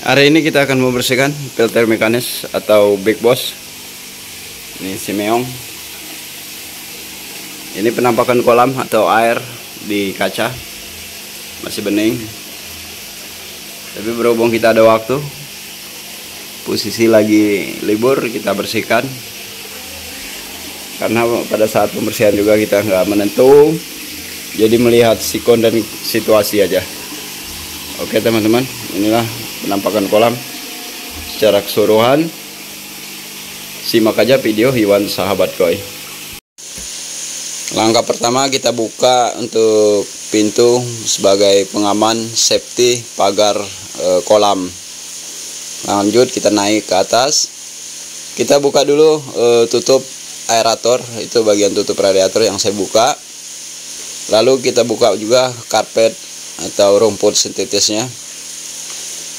Hari ini kita akan membersihkan filter mekanis atau Big Boss. Ini si meong. Ini penampakan kolam atau air di kaca. Masih bening. Tapi berhubung kita ada waktu, posisi lagi libur, kita bersihkan. Karena pada saat pembersihan juga kita nggak menentu, jadi melihat sikon dan situasi aja. Oke teman-teman, inilah penampakan kolam secara keseluruhan. Simak aja video Iwan Sahabat Koi. Langkah pertama kita buka untuk pintu sebagai pengaman safety pagar kolam. Lanjut kita naik ke atas. Kita buka dulu tutup aerator, itu bagian tutup radiator yang saya buka. Lalu kita buka juga karpet atau rumput sintetisnya,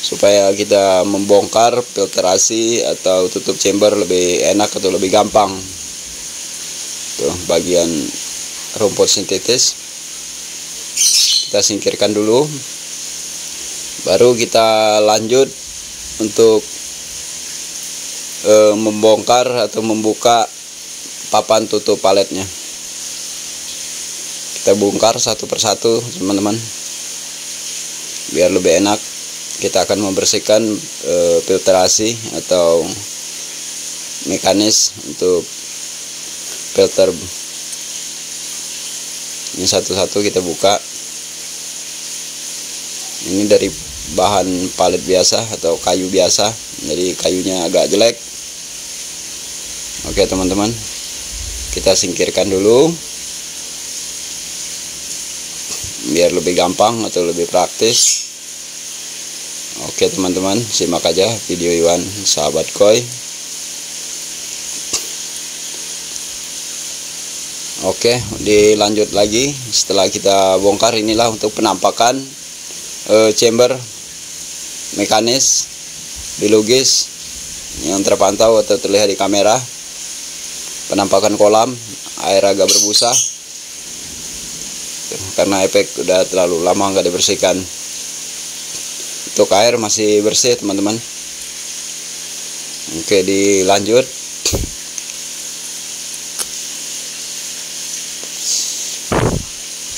supaya kita membongkar filtrasi atau tutup chamber lebih enak atau lebih gampang. Tuh bagian rumput sintetis kita singkirkan dulu, baru kita lanjut untuk membongkar atau membuka papan tutup paletnya. Kita bongkar satu persatu teman-teman, biar lebih enak. Kita akan membersihkan filtrasi atau mekanis untuk filter. Ini satu-satu kita buka. Ini dari bahan palet biasa atau kayu biasa, jadi kayunya agak jelek. Oke teman-teman, kita singkirkan dulu biar lebih gampang atau lebih praktis. Oke teman-teman, simak aja video Iwan Sahabat Koi. Oke, dilanjut lagi. Setelah kita bongkar, inilah untuk penampakan chamber mekanis biologis yang terpantau atau terlihat di kamera. Penampakan kolam, air agak berbusa karena efek udah terlalu lama nggak dibersihkan. Untuk air masih bersih teman-teman. Oke, dilanjut.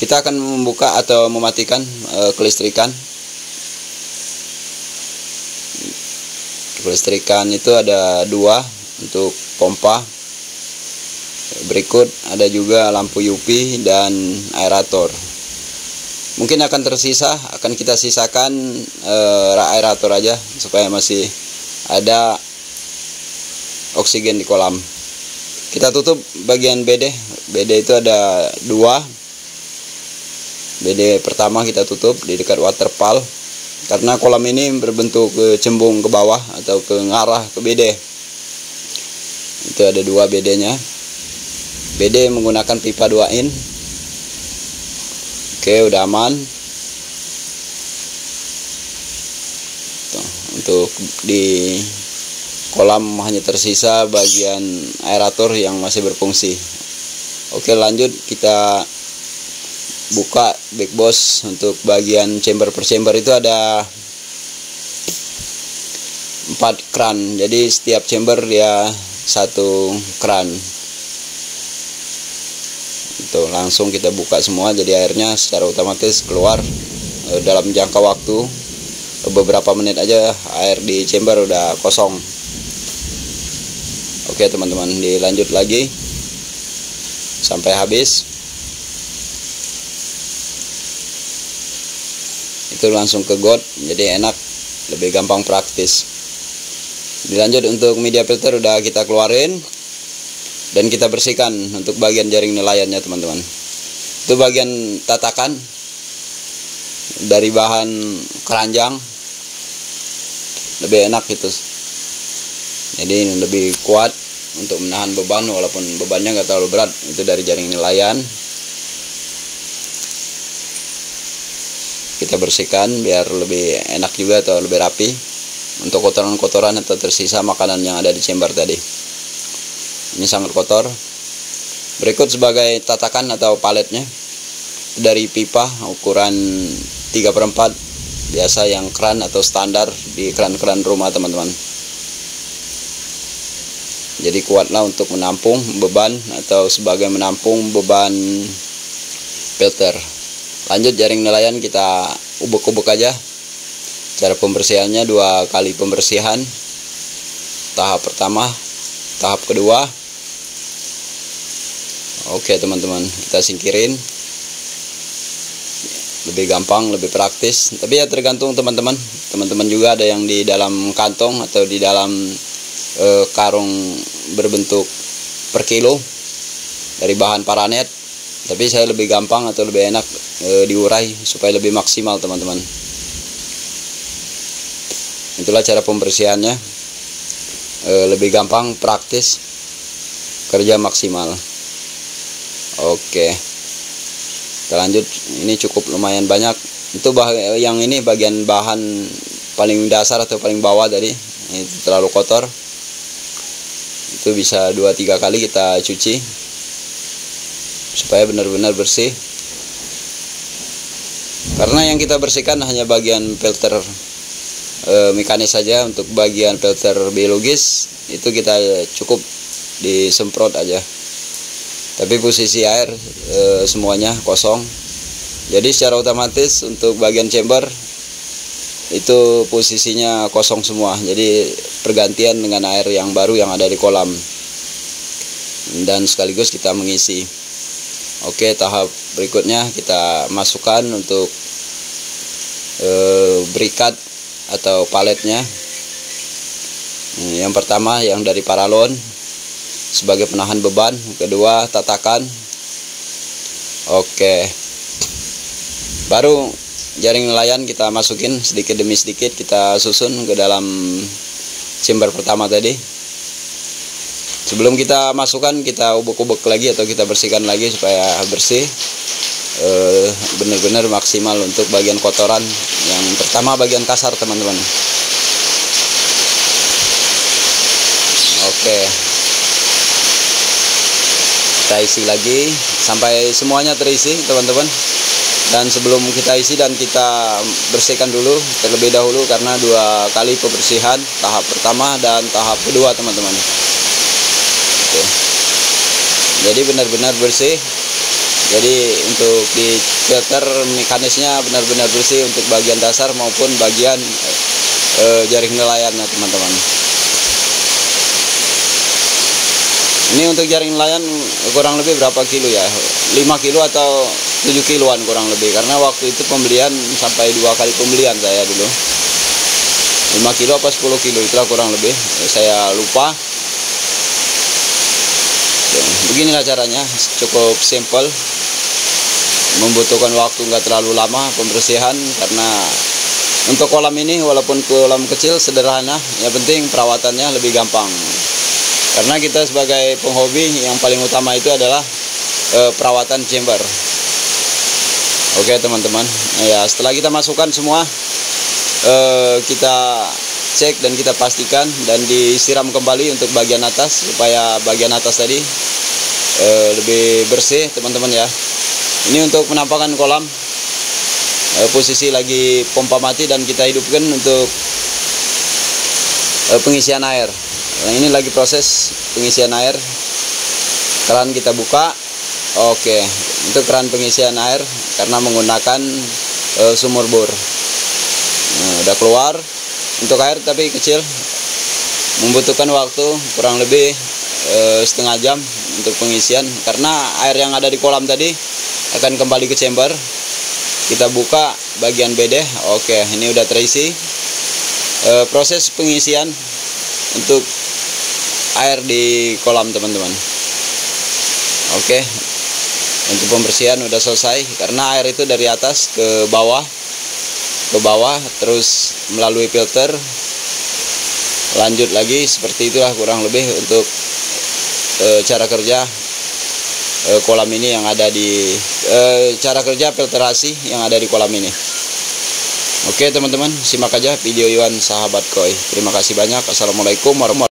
Kita akan membuka atau mematikan kelistrikan. Kelistrikan itu ada dua untuk pompa. Berikut ada juga lampu UV dan aerator. Mungkin akan tersisa, akan kita sisakan aerator aja supaya masih ada oksigen di kolam. Kita tutup bagian BD. BD itu ada dua. BD pertama kita tutup di dekat waterfall, karena kolam ini berbentuk cembung ke bawah atau ke ngarah ke BD. Itu ada dua BD-nya. BD menggunakan pipa 2 in. Oke, udah aman. Tuh, untuk di kolam hanya tersisa bagian aerator yang masih berfungsi. Oke, lanjut kita buka Big Boss. Untuk bagian chamber per chamber itu ada 4 kran, jadi setiap chamber dia 1 kran. Itu langsung kita buka semua, jadi airnya secara otomatis keluar dalam jangka waktu beberapa menit aja. Air di chamber udah kosong. Oke teman-teman, dilanjut lagi sampai habis. Itu langsung ke got, jadi enak, lebih gampang praktis. Dilanjut untuk media filter udah kita keluarin dan kita bersihkan untuk bagian jaring nelayannya teman-teman. Itu bagian tatakan dari bahan keranjang, lebih enak itu, jadi lebih kuat untuk menahan beban, walaupun bebannya nggak terlalu berat. Itu dari jaring nelayan. Kita bersihkan biar lebih enak juga atau lebih rapi untuk kotoran-kotoran atau tersisa makanan yang ada di chamber tadi. Ini sangat kotor. Berikut sebagai tatakan atau paletnya dari pipa ukuran 3/4 biasa yang keran atau standar di keran-keran rumah teman-teman. Jadi kuatlah untuk menampung beban atau sebagai menampung beban filter. Lanjut jaring nelayan kita ubek-ubek aja. Cara pembersihannya 2 kali pembersihan. Tahap pertama, tahap kedua. Oke teman-teman, kita singkirin. Lebih gampang, lebih praktis. Tapi ya tergantung teman-teman. Teman-teman juga ada yang di dalam kantong atau di dalam karung berbentuk per kilo dari bahan paranet. Tapi saya lebih gampang atau lebih enak diurai supaya lebih maksimal teman-teman. Itulah cara pembersihannya. Lebih gampang, praktis, kerja maksimal. Oke, kita lanjut. Ini cukup lumayan banyak. Itu yang ini bagian bahan paling dasar atau paling bawah tadi. Ini terlalu kotor. Itu bisa 2-3 kali kita cuci supaya benar-benar bersih. Karena yang kita bersihkan hanya bagian filter mekanis saja. Untuk bagian filter biologis itu kita cukup disemprot aja. Tapi posisi air semuanya kosong. Jadi secara otomatis untuk bagian chamber itu posisinya kosong semua. Jadi pergantian dengan air yang baru yang ada di kolam. Dan sekaligus kita mengisi. Oke, tahap berikutnya kita masukkan untuk berikat atau paletnya. Yang pertama yang dari paralon sebagai penahan beban, kedua tatakan. Oke, baru jaring nelayan kita masukin sedikit demi sedikit, kita susun ke dalam chamber pertama tadi. Sebelum kita masukkan, kita ubek-ubek lagi atau kita bersihkan lagi supaya bersih, benar-benar maksimal untuk bagian kotoran. Yang pertama bagian kasar teman-teman. Oke, kita isi lagi sampai semuanya terisi teman-teman. Dan sebelum kita isi dan kita bersihkan dulu terlebih dahulu, karena 2 kali pembersihan, tahap pertama dan tahap kedua teman-teman. Oke, jadi benar-benar bersih. Jadi untuk di filter mekanisnya benar-benar bersih untuk bagian dasar maupun bagian jaring nelayannya teman-teman. Ini untuk jaring nelayan kurang lebih berapa kilo ya? 5 kilo atau 7 kiloan kurang lebih. Karena waktu itu pembelian sampai 2 kali pembelian saya dulu. 5 kilo apa 10 kilo itulah kurang lebih. Saya lupa. Beginilah caranya, cukup simple. Membutuhkan waktu nggak terlalu lama pembersihan, karena untuk kolam ini walaupun kolam kecil sederhana, yang penting perawatannya lebih gampang. Karena kita sebagai penghobi yang paling utama itu adalah perawatan chamber. Oke teman-teman, ya setelah kita masukkan semua, kita cek dan kita pastikan dan disiram kembali untuk bagian atas supaya bagian atas tadi lebih bersih teman-teman ya. Ini untuk penampakan kolam, posisi lagi pompa mati dan kita hidupkan untuk pengisian air. Nah, ini lagi proses pengisian air. Keran kita buka. Oke, untuk keran pengisian air karena menggunakan sumur bor. Nah, udah keluar untuk air tapi kecil, membutuhkan waktu kurang lebih setengah jam untuk pengisian, karena air yang ada di kolam tadi akan kembali ke chamber. Kita buka bagian bedeh. Oke, ini udah terisi. Proses pengisian untuk air di kolam teman-teman. Oke, untuk pembersihan udah selesai, karena air itu dari atas ke bawah terus melalui filter, lanjut lagi seperti itulah kurang lebih untuk cara kerja kolam ini yang ada di cara kerja filtrasi yang ada di kolam ini. Oke teman-teman, simak aja video Iwan Sahabat Koi. Terima kasih banyak. Assalamualaikum warahmatullahi wabarakatuh.